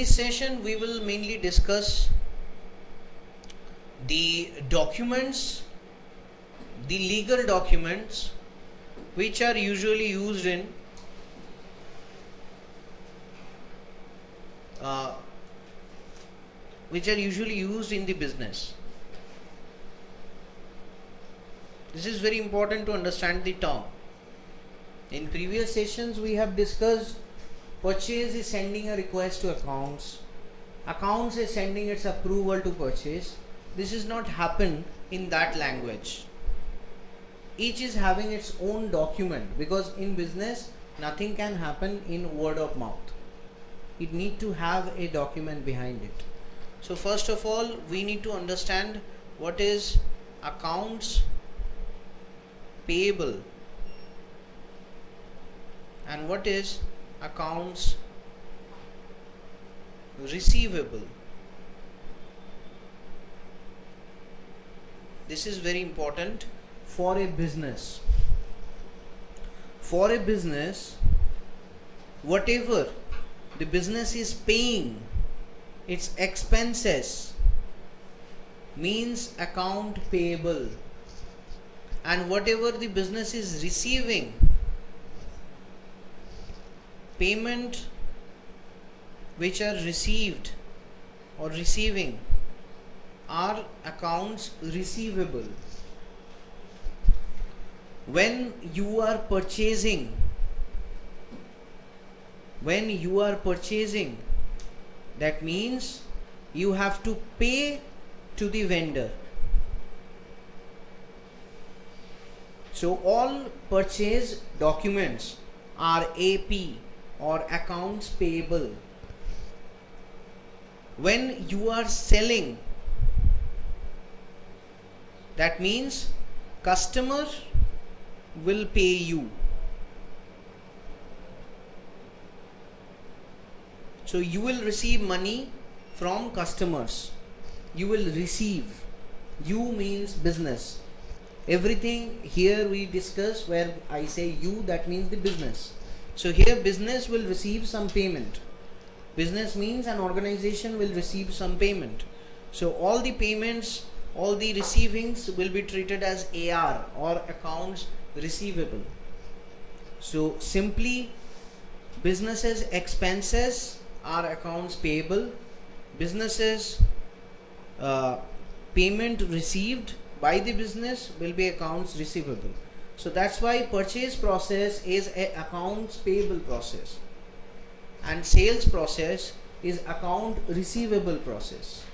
this session we will mainly discuss the documents, the legal documents which are usually used in the business. This is very important to understand the term. In previous sessions we have discussed purchase is sending a request to accounts. Accounts is sending its approval to purchase. This is not happen in that language. Each is having its own document, because in business nothing can happen in word of mouth. It need to have a document behind it. So first of all we need to understand what is accounts payable and what is accounts receivable. This is very important for a business. For a business, whatever the business is paying, its expenses means account payable, and whatever the business is receiving, payment which are received or receiving are accounts receivable. When you are purchasing, that means you have to pay to the vendor. So all purchase documents are AP or accounts payable. When you are selling, that means customer will pay you. So you will receive money from customers. You will receive. You means business. Everything here we discuss where I say you, that means the business. So here business will receive some payment. Business means an organization will receive some payment. So all the payments, all the receivings will be treated as AR or accounts receivable. So simply businesses expenses are accounts payable. Businesses payment received by the business will be accounts receivable. So that's why purchase process is a accounts payable process and sales process is account receivable process.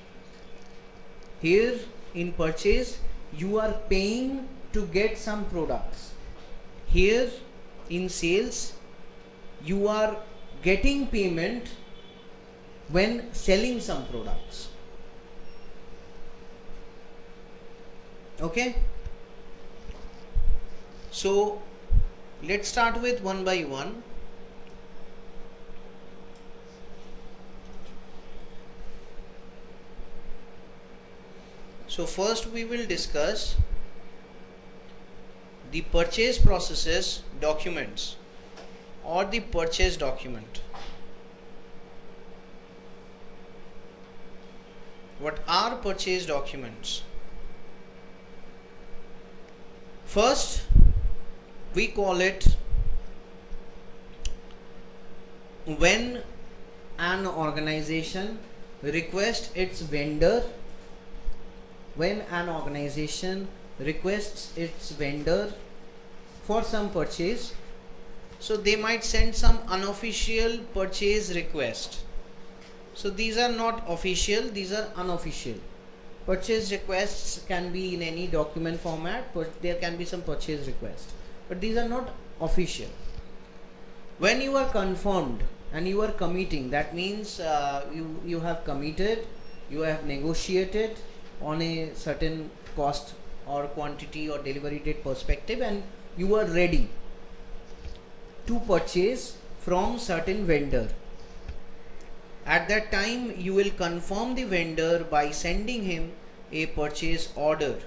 Here in purchase you are paying to get some products. Here in sales you are getting payment when selling some products. Okay, so let's start with one by one. So first we will discuss the purchase processes documents or the purchase document. What are purchase documents? First, we call it when an organization requests its vendor, for some purchase. So they might send some unofficial purchase request. So these are not official, these are unofficial. Purchase requests can be in any document format, but there can be some purchase requests, but these are not official. When you are confirmed and you are committing, that means you have committed, you have negotiated on a certain cost or quantity or delivery date perspective, and you are ready to purchase from certain vendor. At that time you will confirm the vendor by sending him a purchase order.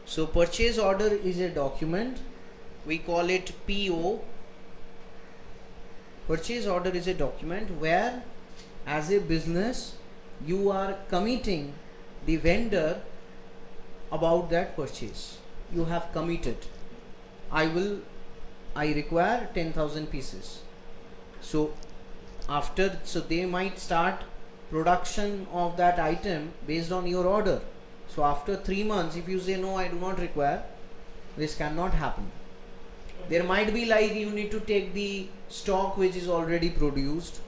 So purchase order is a document, we call it PO. Purchase order is a document where As a business, you are committing the vendor about that purchase. You have committed, I require 10,000 pieces. So so they might start production of that item based on your order. So after 3 months, if you say no, I do not require, this cannot happen. There might be like you need to take the stock which is already produced.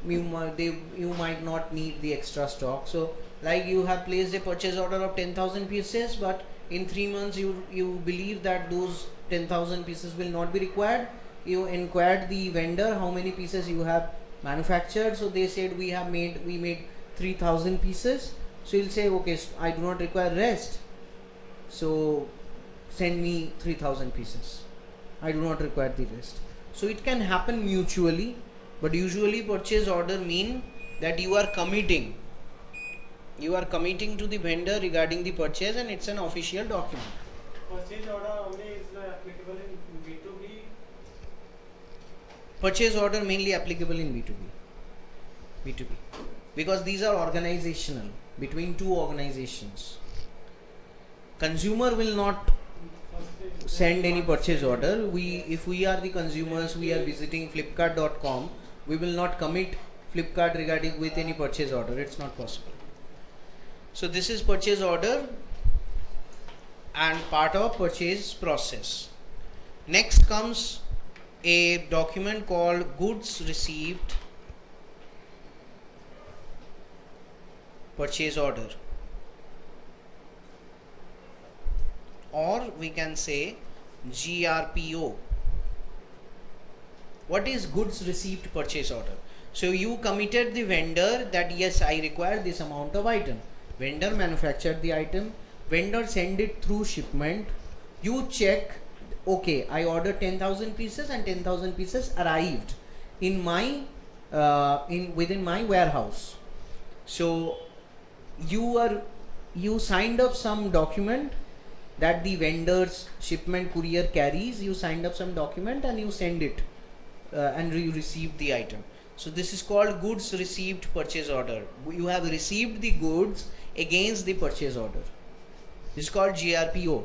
You might not need the extra stock. So like you have placed a purchase order of 10,000 pieces, but in 3 months you believe that those 10,000 pieces will not be required. You inquired the vendor how many pieces you have manufactured. So they said we made 3,000 pieces. So you'll say, okay, I do not require rest, so send me 3,000 pieces. I do not require the rest. So it can happen mutually, but usually purchase order mean that you are committing to the vendor regarding the purchase, and it's an official document. Purchase order only is applicable in B2B. Purchase order mainly applicable in B2B, because these are organizational, between two organizations. Consumer will not send any purchase order. If we are the consumers, we are visiting flipkart.com, we will not commit Flipkart regarding with any purchase order. It's not possible. So this is purchase order and part of purchase process. Next comes a document called goods received purchase order, or we can say GRPO. What is goods received purchase order? So you committed the vendor that yes, I require this amount of item. Vendor manufactured the item, vendor send it through shipment. You check, okay, I ordered 10,000 pieces and 10,000 pieces arrived in my within my warehouse. So you signed up some document that the vendor's shipment courier carries. You signed up some document and you send it and you receive the item. So this is called goods received purchase order. You have received the goods against the purchase order. This is called GRPO.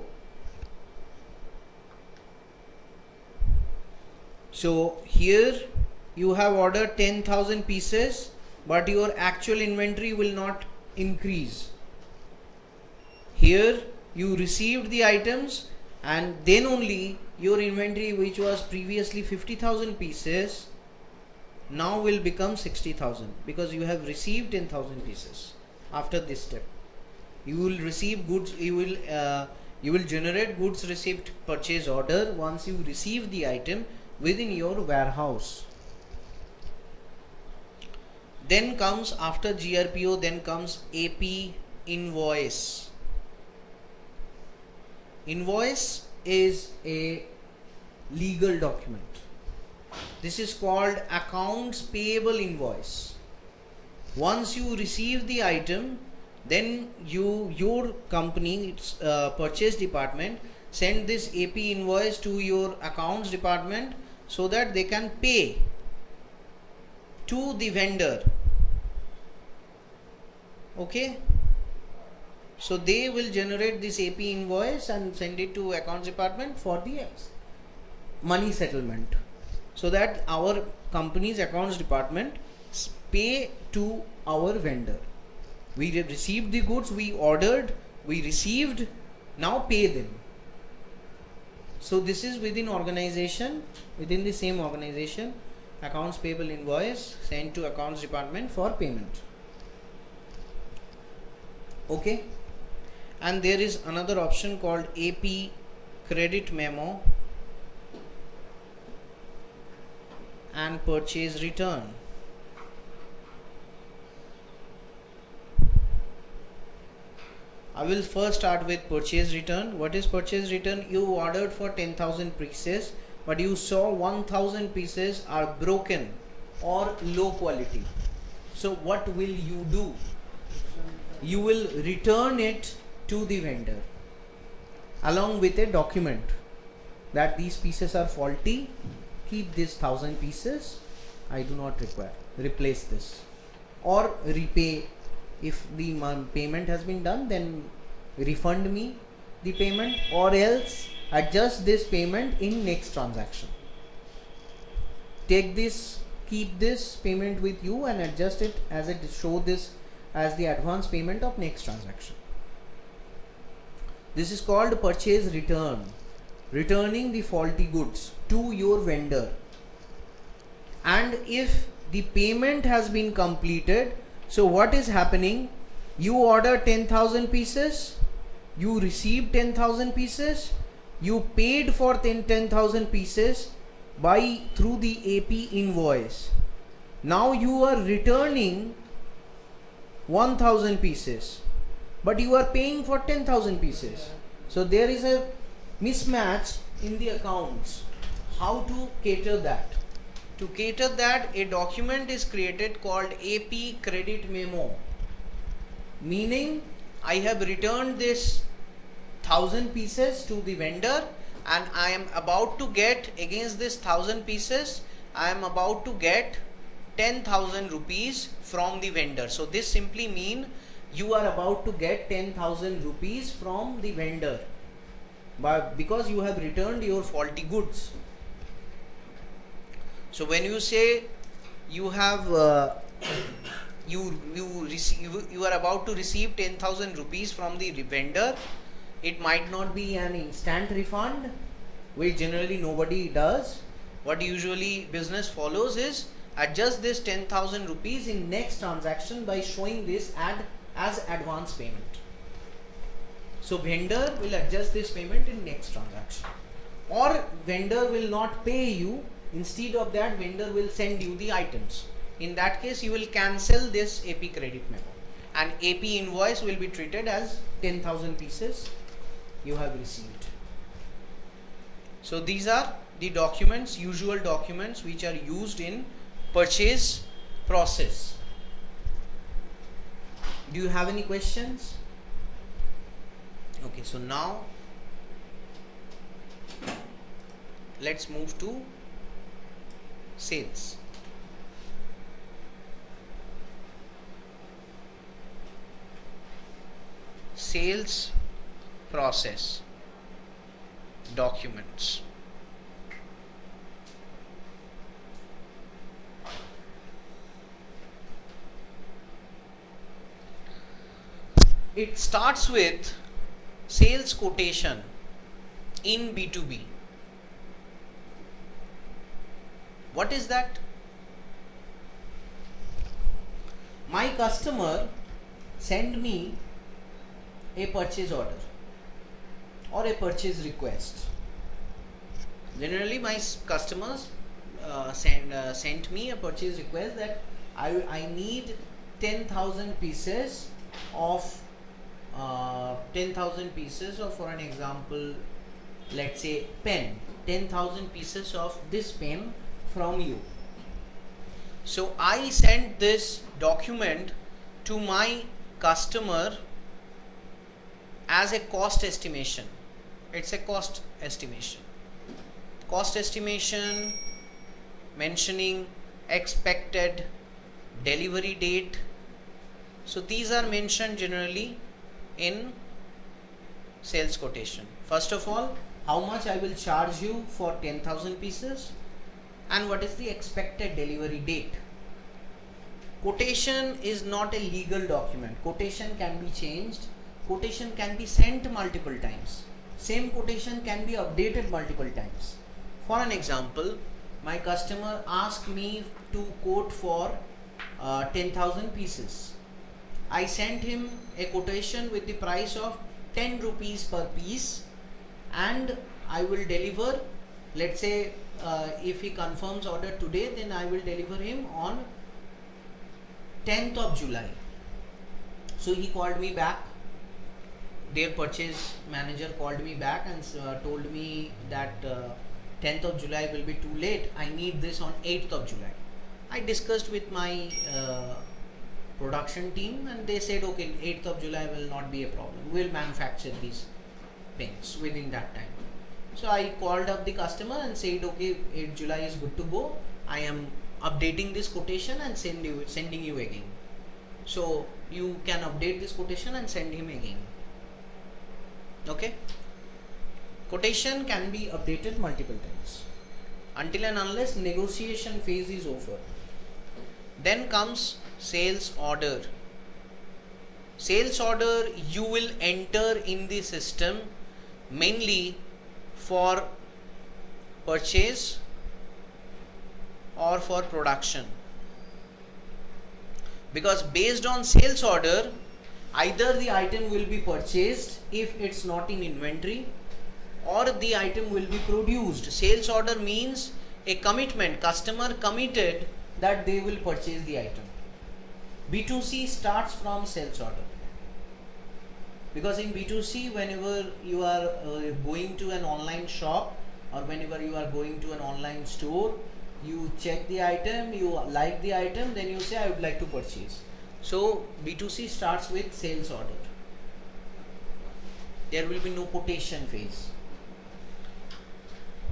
So here you have ordered 10,000 pieces, but your actual inventory will not increase. Here you received the items, and then only your inventory, which was previously 50,000 pieces, now will become 60,000, because you have received 10,000 pieces. After this step, you will receive goods, you will generate goods received purchase order once you receive the item within your warehouse. Then comes, after GRPO, then comes AP invoice. Invoice is a legal document. This is called accounts payable invoice. Once you receive the item, then your company, its purchase department, send this AP invoice to your accounts department so that they can pay to the vendor. Okay, so they will generate this AP invoice and send it to accounts department for the money settlement, so that our company's accounts department pay to our vendor. We have received the goods, we ordered, we received, now pay them. So this is within the same organization, accounts payable invoice sent to accounts department for payment. Okay, and there is another option called AP credit memo and purchase return. I will first start with purchase return. What is purchase return? You ordered for 10,000 pieces, but you saw 1,000 pieces are broken or low quality. So what will you do? You will return it to the vendor along with a document that these pieces are faulty. Keep this 1,000 pieces. I do not require. Replace this. or repay. If the payment has been done, then refund me the payment, or else adjust this payment in next transaction. Take this, keep this payment with you and adjust it as it show this as the advance payment of next transaction. This is called purchase return, returning the faulty goods to your vendor. And if the payment has been completed, so what is happening? You order 10,000 pieces, you received 10,000 pieces, you paid for 10,000 pieces by through the AP invoice. Now you are returning 1,000 pieces, but you are paying for 10,000 pieces. So there is a mismatch in the accounts. How to cater that? To cater that, a document is created called AP credit memo, meaning I have returned this 1,000 pieces to the vendor, and I am about to get, against this 1,000 pieces, I am about to get 10,000 rupees from the vendor. So this simply means you are about to get 10,000 rupees from the vendor, but because you have returned your faulty goods. So when you say you have you are about to receive 10,000 rupees from the vendor, it might not be an instant refund, which generally nobody does. What usually business follows is adjust this 10,000 rupees in next transaction by showing this as advance payment. So vendor will adjust this payment in next transaction, or vendor will not pay you. Instead of that, vendor will send you the items. In that case, you will cancel this AP credit memo, and AP invoice will be treated as 10,000 pieces you have received. So these are the documents, usual documents which are used in purchase process. Do you have any questions? Okay, so now let's move to sales. Sales process documents. It starts with sales quotation in B2B. What is that? My customer send me a purchase order or a purchase request. Generally, my customers sent me a purchase request that I need 10,000 pieces of 10,000 pieces of, for an example, let's say pen, 10,000 pieces of this pen from you. So I sent this document to my customer as a cost estimation. It's a cost estimation. Cost estimation mentioning expected delivery date. So these are mentioned generally in sales quotation. First of all, how much I will charge you for 10,000 pieces, and what is the expected delivery date. Quotation is not a legal document. Quotation can be changed. Quotation can be sent multiple times. Same quotation can be updated multiple times. For an example, my customer asked me to quote for 10,000 pieces. I sent him a quotation with the price of 10 rupees per piece, and I will deliver, let's say if he confirms order today, then I will deliver him on 10th of July. So he called me back. Their purchase manager called me back and told me that 10th of July will be too late. I need this on 8th of July. I discussed with my production team, and they said, okay, 8th of July will not be a problem. We'll manufacture these pens within that time. So I called up the customer and said, okay, 8th July is good to go. I am updating this quotation and sending you again. So you can update this quotation and send him again. Okay, quotation can be updated multiple times until and unless negotiation phase is over. Then comes sales order. Sales order you will enter in the system mainly for purchase or for production, because based on sales order either the item will be purchased if it's not in inventory, or the item will be produced. Sales order means a commitment, customer committed that they will purchase the item. B2C starts from sales order, because in B2C whenever you are going to an online shop or whenever you are going to an online store, you check the item, you like the item, then you say I would like to purchase. So B2C starts with sales order. There will be no quotation phase.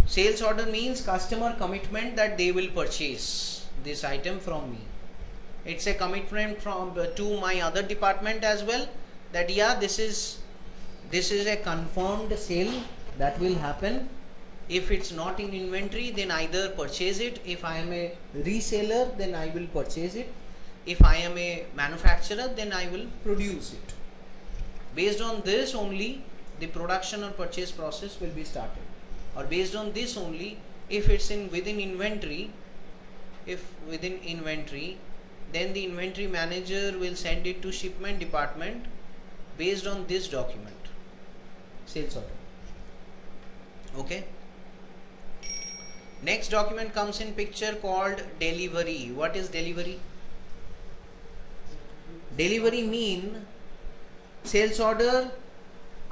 Sales order means customer commitment that they will purchase this item from me. It's a commitment from to my other department as well, that yeah, this is a confirmed sale that will happen. If it's not in inventory, then either purchase it. If I am a reseller, then I will purchase it. If I am a manufacturer, then I will produce it. Based on this only the production or purchase process will be started, or based on this only, if it's within inventory, then the inventory manager will send it to shipment department based on this document, sales order. Okay. Next document comes in picture called delivery. What is delivery? Delivery mean sales order.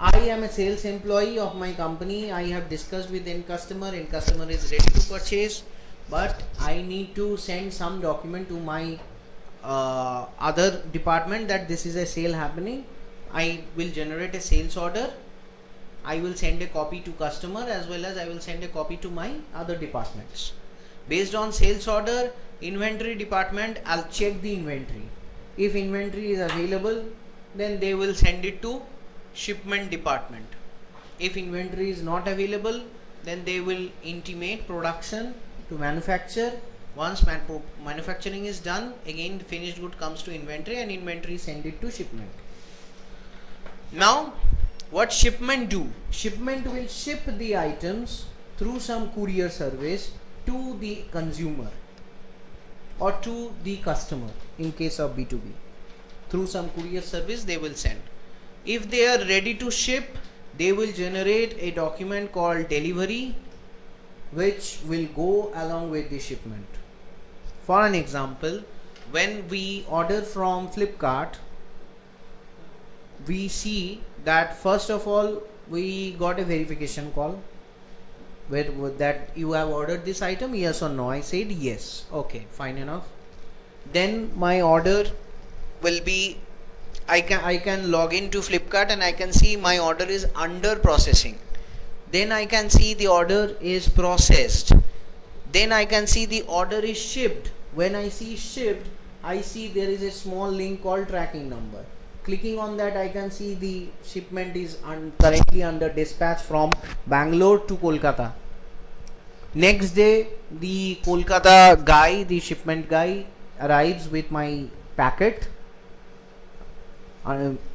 I am a sales employee of my company. I have discussed with end customer. End customer is ready to purchase, but I need to send some document to my other department that this is a sale happening. I will generate a sales order. I will send a copy to customer as well as I will send a copy to my other departments. Based on sales order, inventory department, I'll check the inventory. If inventory is available, then they will send it to shipment department. If inventory is not available, then they will intimate production to manufacture. Once manufacturing is done, again the finished good comes to inventory and inventory send it to shipment. Now what shipment do? Shipment will ship the items through some courier service to the consumer or to the customer. In case of B2B, through some courier service they will send. If they are ready to ship, they will generate a document called delivery, which will go along with the shipment. For an example, when we order from Flipkart, we see that first of all we got a verification call where that you have ordered this item, yes or no. I said yes. Okay, fine enough. Then my order will be, I can log into Flipkart and I can see my order is under processing. Then I can see the order is processed. Then I can see the order is shipped. When I see shipped, I see there is a small link called tracking number. Clicking on that, I can see the shipment is currently under dispatch from Bangalore to Kolkata. Next day, the Kolkata guy, the shipment guy, arrives with my packet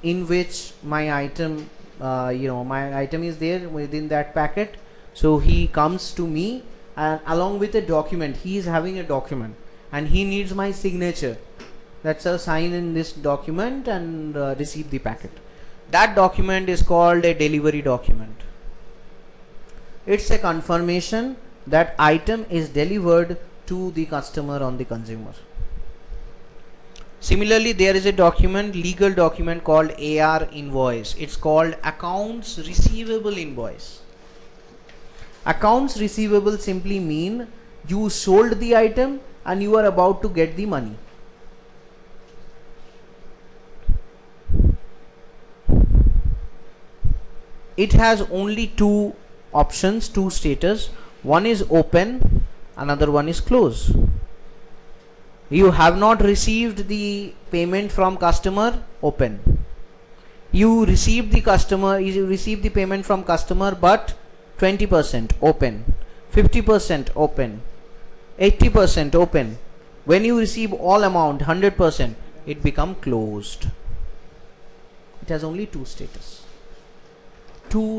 in which my item, my item is there within that packet. So he comes to me and along with a document, he is having a document and he needs my signature. That's a sign in this document and receive the packet. That document is called a delivery document. It's a confirmation that item is delivered to the customer or the consumer. Similarly, there is a document, legal document called AR invoice. It's called accounts receivable invoice. Accounts receivable simply mean you sold the item and you are about to get the money. It has only two options, two status. One is open, another one is close. You have not received the payment from customer, open. You received the payment from customer, but 20% open, 50% open, 80% open. When you receive all amount 100%, it become closed. It has only two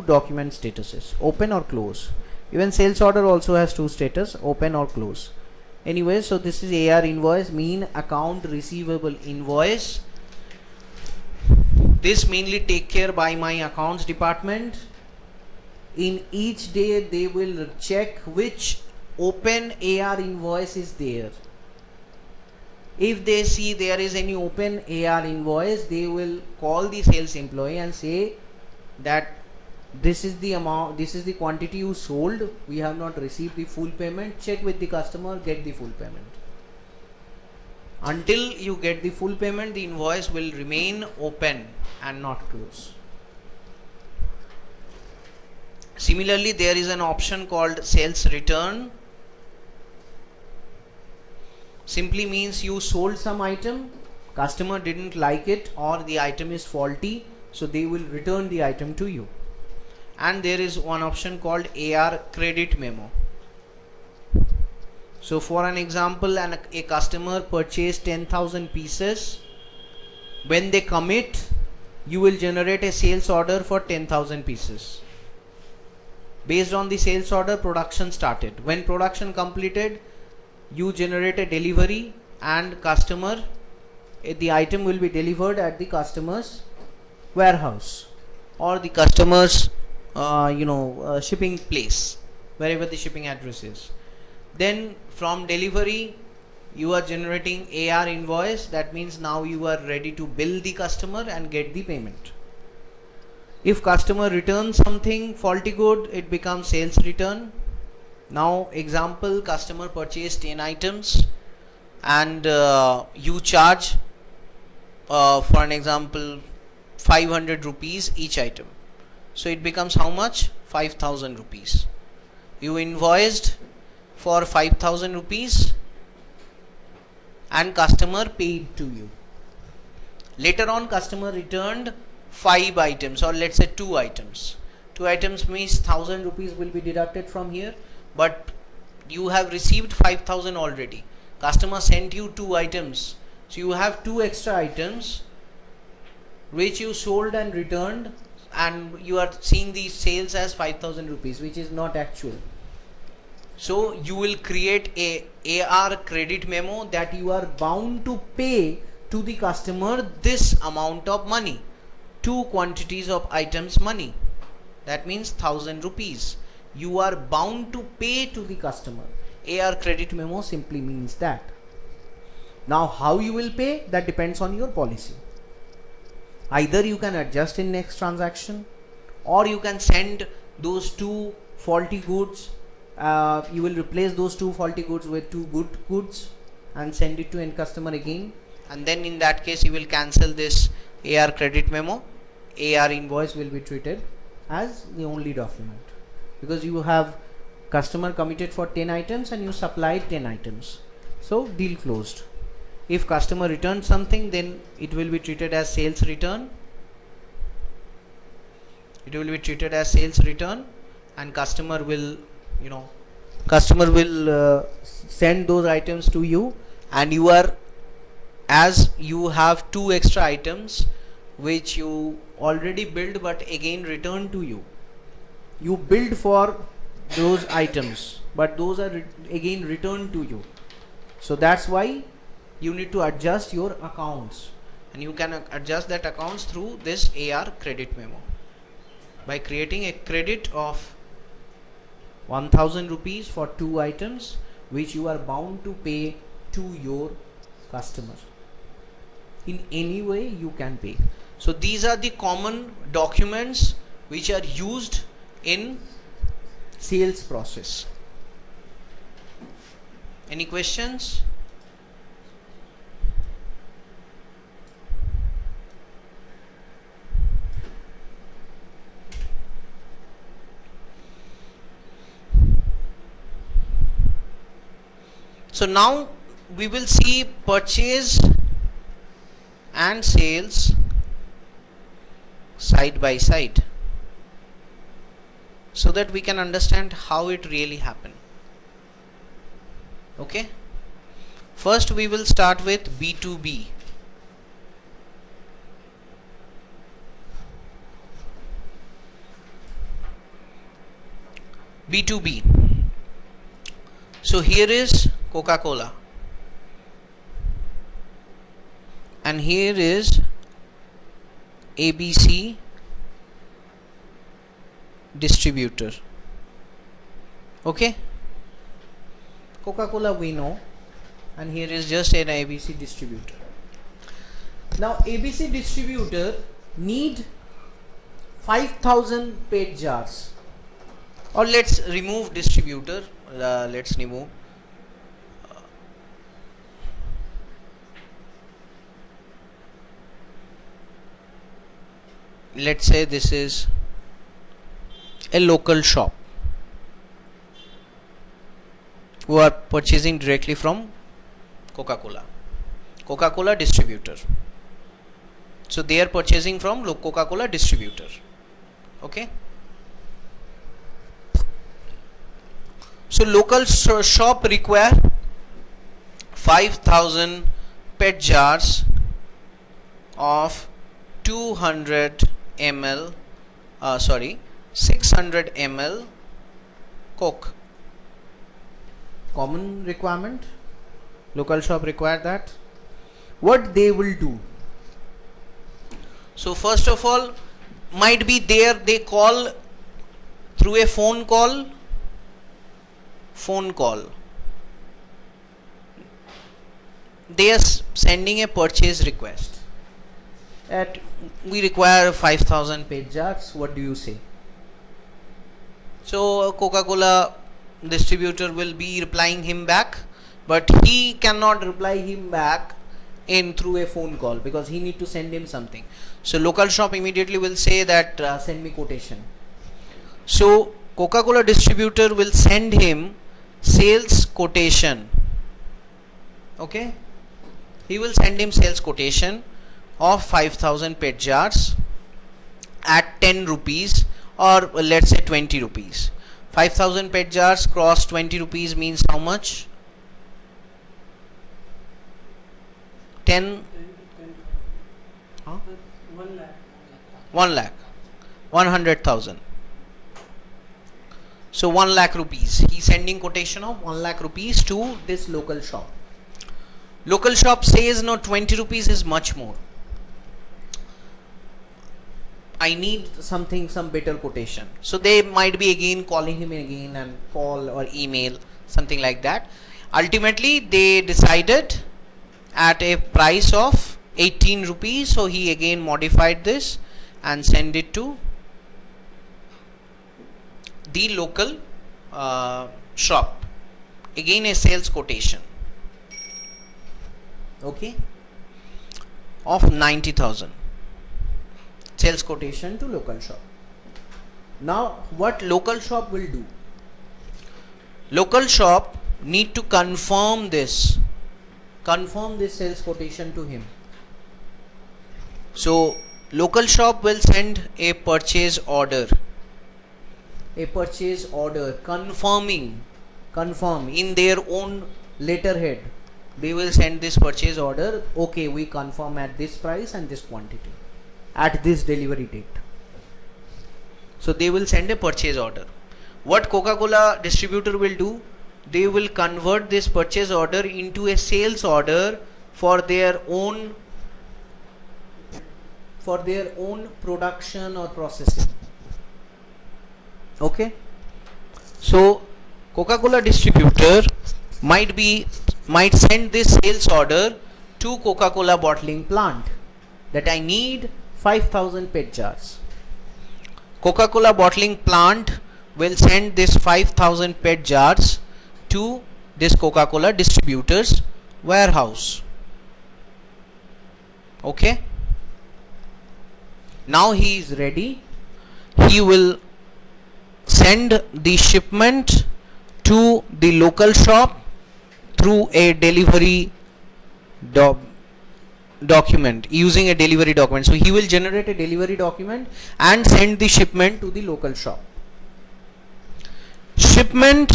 document statuses, open or close. Even sales order also has two status, open or close. Anyway, so this is AR invoice, mean account receivable invoice. This mainly take care by my accounts department. In each day they will check which open AR invoice is there. If they see there is any open AR invoice, they will call the sales employee and say that this is the amount, this is the quantity you sold, we have not received the full payment, check with the customer, get the full payment. Until you get the full payment, the invoice will remain open and not close. Similarly, there is an option called sales return. Simply means you sold some item, customer didn't like it, or the item is faulty, so they will return the item to you. And there is one option called AR credit memo. So for an example, a customer purchased 10,000 pieces. When they commit, you will generate a sales order for 10,000 pieces. Based on the sales order, production started. When production completed, you generate a delivery, and customer, the item will be delivered at the customer's warehouse or the customer's shipping place, wherever the shipping address is. Then from delivery, you are generating AR invoice. That means now you are ready to bill the customer and get the payment. If customer returns something faulty good, it becomes sales return. Now example, customer purchased 10 items and you charge for an example 500 rupees each item. So it becomes how much? 5,000 rupees. You invoiced for 5,000 rupees and customer paid to you. Later on, customer returned 5 items, or let's say 2 items. 2 items means 1,000 rupees will be deducted from here, but you have received 5,000 already. Customer sent you 2 items, so you have 2 extra items which you sold and returned, and you are seeing these sales as 5,000 rupees, which is not actual. So you will create a AR credit memo that you are bound to pay to the customer this amount of money, 2 quantities of items money. That means 1,000 rupees. You are bound to pay to the customer. AR credit memo simply means that. Now how you will pay, that depends on your policy. Either you can adjust in next transaction, or you can send those 2 faulty goods. You will replace those 2 faulty goods with 2 good goods and send it to end customer again, and then in that case you will cancel this AR credit memo. AR invoice will be treated as the only document, because you have customer committed for 10 items and you supplied 10 items. So deal closed. If customer returns something, then it will be treated as sales return. It will be treated as sales return, and customer will send those items to you, and you are, as you have 2 extra items which you already billed but again returned to you. You billed for those items, but those are again returned to you. So that's why you need to adjust your accounts, and you can adjust that accounts through this AR credit memo by creating a credit of 1,000 rupees for 2 items which you are bound to pay to your customer. In any way you can pay. So these are the common documents which are used in sales process. Any questions? So now we will see purchase and sales side by side, so that we can understand how it really happened. Okay, first we will start with B2B. B2B. So here is Coca-Cola and here is ABC distributor. Okay, Coca-Cola we know, and here is just an ABC distributor. Now ABC distributor need 5,000 PET jars, or let's remove distributor. Let's remove let's say this is a local shop who are purchasing directly from Coca-Cola distributor. So they are purchasing from Coca-Cola distributor. Okay, so local shop require 5,000 PET jars of 200 ml 600 ml Coke. Common requirement, local shop require that. What they will do, so first of all, might be there they call through a phone call. They are sending a purchase request at we require 5,000 PET jars. What do you say? So Coca-Cola distributor will be replying him back, but he cannot reply him back in through a phone call because he need to send him something. So local shop immediately will say that send me quotation. So Coca-Cola distributor will send him sales quotation. Okay, he will send him sales quotation of 5,000 PET jars at 10 rupees, or let's say 20 rupees. 5,000 PET jars cross 20 rupees means how much? 10 huh? 1 lakh. 1 lakh 100,000. So 1 lakh rupees. He sending quotation of 1 lakh rupees to this local shop. Local shop says no, 20 rupees is much more. I need something, some better quotation. So they might be again calling him again and call or email, something like that. Ultimately they decided at a price of 18 rupees. So he again modified this and send it to the local shop. Again a sales quotation. Okay, of 90,000. Sales quotation to local shop. Now what local shop will do? Local shop need to confirm this sales quotation to him. So local shop will send a purchase order confirm in their own letterhead. They will send this purchase order. Okay, we confirm at this price and this quantity at this delivery date. So they will send a purchase order. What Coca-Cola distributor will do? They will convert this purchase order into a sales order for their own production or processing. Okay, so Coca-Cola distributor might send this sales order to Coca-Cola bottling plant that I need 5,000 PET jars. Coca-Cola bottling plant will send this 5,000 PET jars to this Coca-Cola distributor's warehouse. Okay, now he is ready. He will send the shipment to the local shop through a delivery document, using a delivery document. So he will generate a delivery document and send the shipment to the local shop. Shipment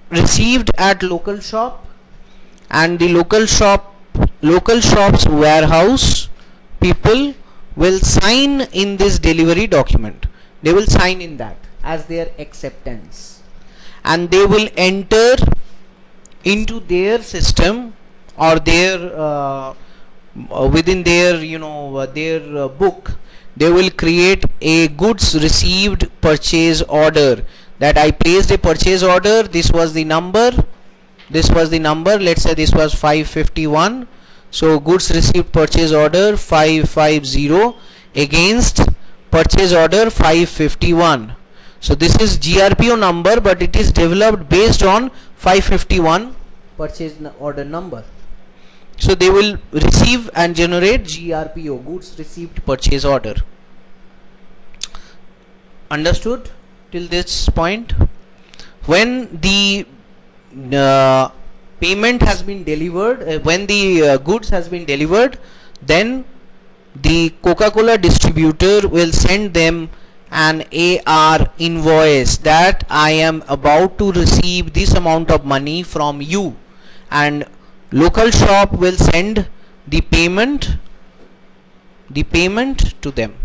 received at local shop, and the local shop's warehouse people will sign in this delivery document. They will sign in that as their acceptance, and they will enter into their system or their within their their book. They will create a goods received purchase order, that I placed a purchase order, this was the number, let's say this was 551. So goods received purchase order 550 against purchase order 551. So this is GRPO number, but it is developed based on 551 purchase order number. So they will receive and generate GRPO, goods received purchase order. Understood till this point? When the payment has been delivered, when the goods has been delivered, then the Coca-Cola distributor will send them an AR invoice that I am about to receive this amount of money from you, and local shop will send the payment to them.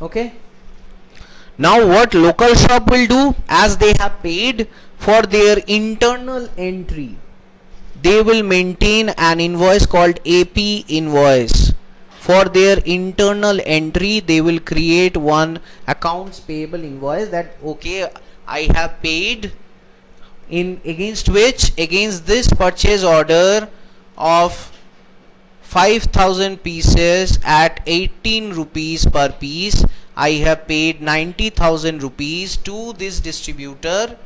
Okay. Now what local shop will do, as they have paid for their internal entry, they will maintain an invoice called AP invoice. For their internal entry, they will create one accounts payable invoice, that okay, I have paid in against this purchase order of 5,000 pieces at 18 rupees per piece, I have paid 90,000 rupees to this distributor.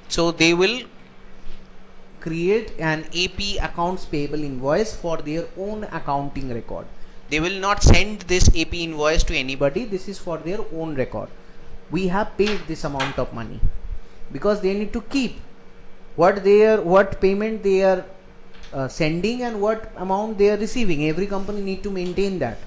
So they will create an AP accounts payable invoice for their own accounting record. They will not send this AP invoice to anybody. This is for their own record. We have paid this amount of money, because they need to keep what payment they are sending and what amount they are receiving. Every company need to maintain that.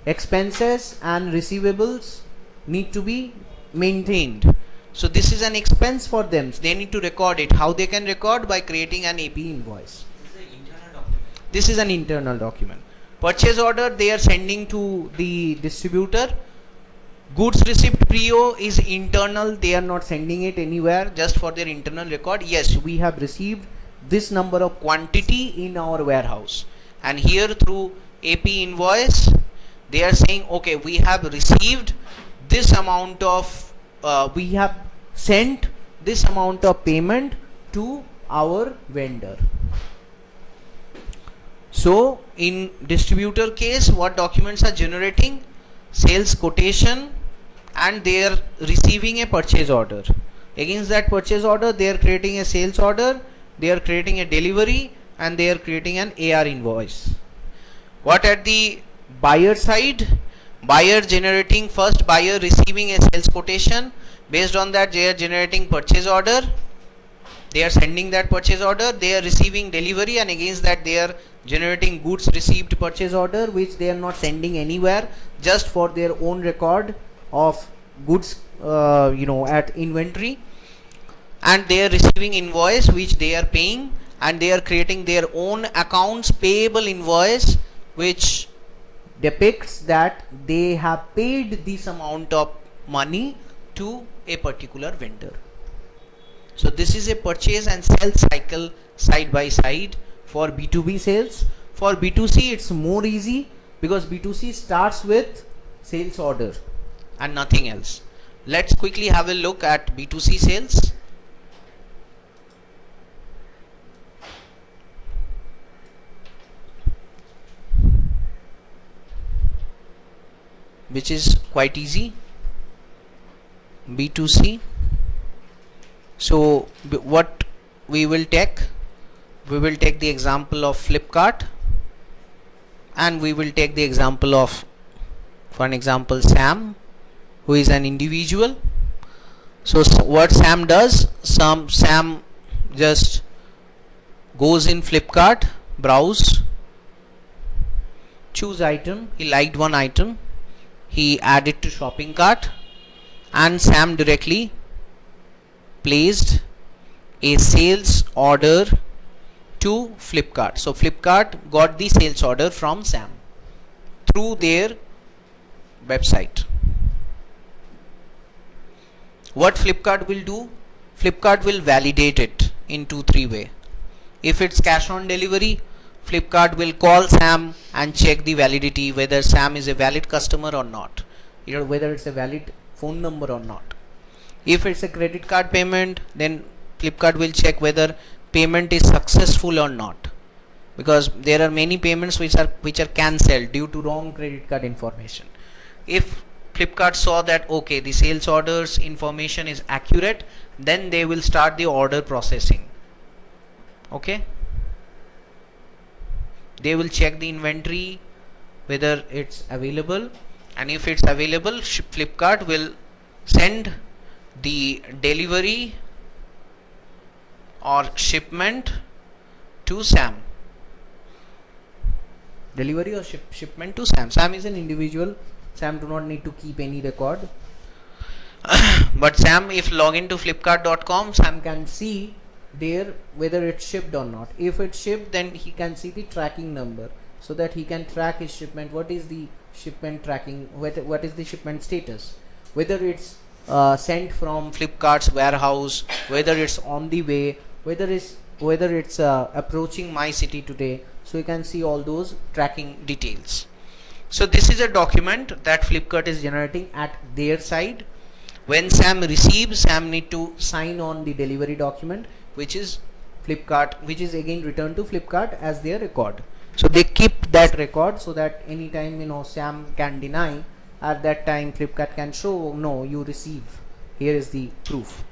Expenses and receivables need to be maintained. So this is an expense for them. They need to record it. How they can record? By creating an AP invoice. This is an internal document. Purchase order they are sending to the distributor. Goods receipt PO is internal. They are not sending it anywhere, just for their internal record. Yes, we have received this number of quantity in our warehouse, and here through AP invoice they are saying, okay, we have received this amount of we have sent this amount of payment to our vendor. So in distributor case, what documents are generating? Sales quotation, and they are receiving a purchase order. Against that purchase order, they are creating a sales order, they are creating a delivery, and they are creating an AR invoice. What at the buyer side? Buyer generating, first buyer receiving a sales quotation. Based on that, they are generating purchase order. They are sending that purchase order. They are receiving delivery, and against that they are generating goods received purchase order, which they are not sending anywhere, just for their own record of goods at inventory. And they are receiving invoice which they are paying, and they are creating their own accounts payable invoice, which depicts that they have paid this amount of money to a particular vendor. So this is a purchase and sales cycle side by side for B2B sales. For B2C it's more easy, because B2C starts with sales order and nothing else. Let's quickly have a look at B2C sales. Which is quite easy. B2C. So what we will take the example of Flipkart, and we will take the example of, for an example, Sam, who is an individual. So what Sam does, Sam just goes in Flipkart, browse, choose item, he liked one item, he added to shopping cart, and Sam directly placed a sales order to Flipkart. So Flipkart got the sales order from Sam through their website. What Flipkart will do? Flipkart will validate it in 2-3 ways. If it's cash on delivery, Flipkart will call Sam and check the validity, whether Sam is a valid customer or not, whether it's a valid phone number or not. If it's a credit card payment, then Flipkart will check whether payment is successful or not, because there are many payments which are cancelled due to wrong credit card information. If Flipkart saw that okay, the sales orders information is accurate, then they will start the order processing. Okay, they will check the inventory whether it's available, and if it's available, Flipkart will send the delivery or shipment to Sam. Delivery or shipment to Sam. Sam is an individual. Sam do not need to keep any record. But Sam, if log into flipkart.com, Sam can see there whether it's shipped or not. If it's shipped, then he can see the tracking number, so that he can track his shipment. What is the shipment tracking? What is the shipment status? Whether it's sent from Flipkart's warehouse, whether it's on the way, whether it's approaching my city today. So you can see all those tracking details. So this is a document that Flipkart is generating at their side. When Sam receives, Sam need to sign on the delivery document, which is again returned to Flipkart as their record. So they keep that record, so that anytime Sam can deny, at that time Flipkart can show, no, you receive, here is the proof.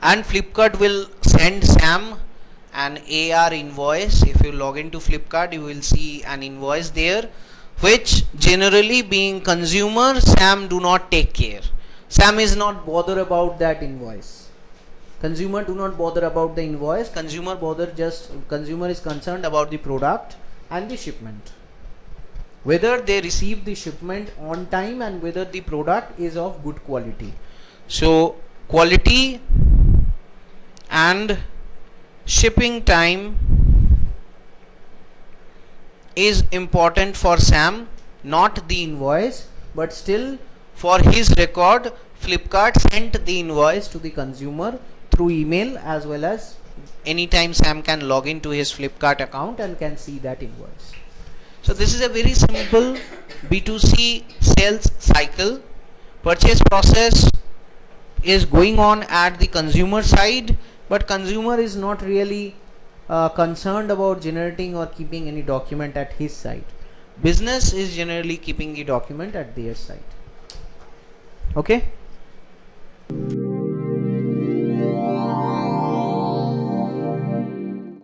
And Flipkart will send Sam an AR invoice. If you log into Flipkart, you will see an invoice there, which generally, being consumer, Sam do not take care. Sam is not bothered about that invoice. Consumer do not bother about the invoice. Consumer is concerned about the product and the shipment, whether they receive the shipment on time and whether the product is of good quality. So quality and shipping time is important for Sam, not the invoice, but still for his record, Flipkart sent the invoice to the consumer through email, as well as anytime Sam can log into his Flipkart account and can see that invoice. So this is a very simple B2C sales cycle. Purchase process is going on at the consumer side, but consumer is not really concerned about generating or keeping any document at his side. Business is generally keeping the document at their side. Okay.